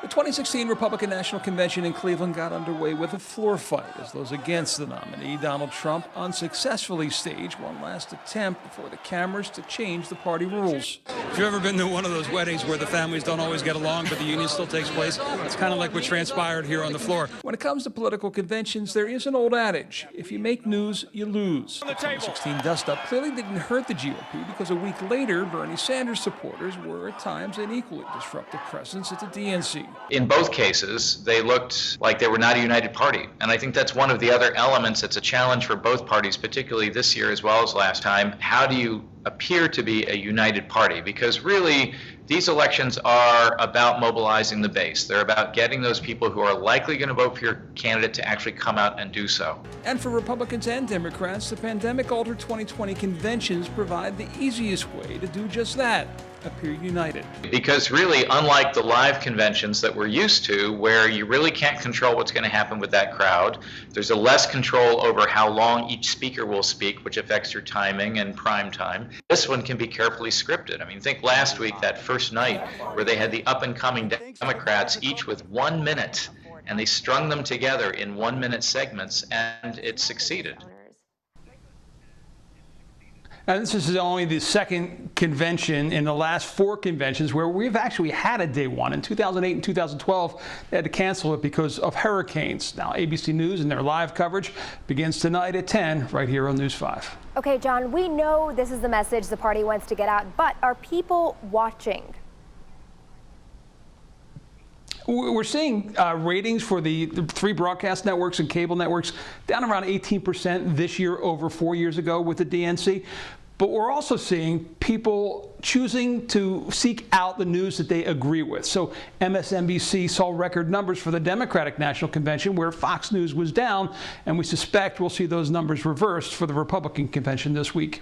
The 2016 Republican National Convention in Cleveland got underway with a floor fight as those against the nominee, Donald Trump, unsuccessfully staged one last attempt before the cameras to change the party rules. If you've ever been to one of those weddings where the families don't always get along, but the union still takes place, it's kind of like what transpired here on the floor. When it comes to political conventions, there is an old adage: if you make news, you lose. The 2016 dust-up clearly didn't hurt the GOP because a week later, Bernie Sanders supporters were at times an equally disruptive presence at the DNC. In both cases, they looked like they were not a united party. And I think that's one of the other elements that's a challenge for both parties, particularly this year as well as last time. How do you appear to be a united party? Because really, these elections are about mobilizing the base. They're about getting those people who are likely going to vote for your candidate to actually come out and do so. And for Republicans and Democrats, the pandemic-altered 2020 conventions provide the easiest way to do just that: appear united. Because really, unlike the live conventions that we're used to, where you really can't control what's going to happen with that crowd, there's a less control over how long each speaker will speak, which affects your timing and prime time. This one can be carefully scripted. I mean, think last week, that first night, where they had the up-and-coming Democrats, each with 1 minute, and they strung them together in 1-minute segments, and it succeeded. Now, this is only the second convention in the last 4 conventions where we've actually had a day one. In 2008 and 2012, they had to cancel it because of hurricanes. Now, ABC News and their live coverage begins tonight at 10 right here on News 5. Okay, John, we know this is the message the party wants to get out, but are people watching? We're seeing ratings for the 3 broadcast networks and cable networks down around 18% this year over 4 years ago with the DNC. But we're also seeing people choosing to seek out the news that they agree with. So MSNBC saw record numbers for the Democratic National Convention, where Fox News was down, and we suspect we'll see those numbers reversed for the Republican convention this week.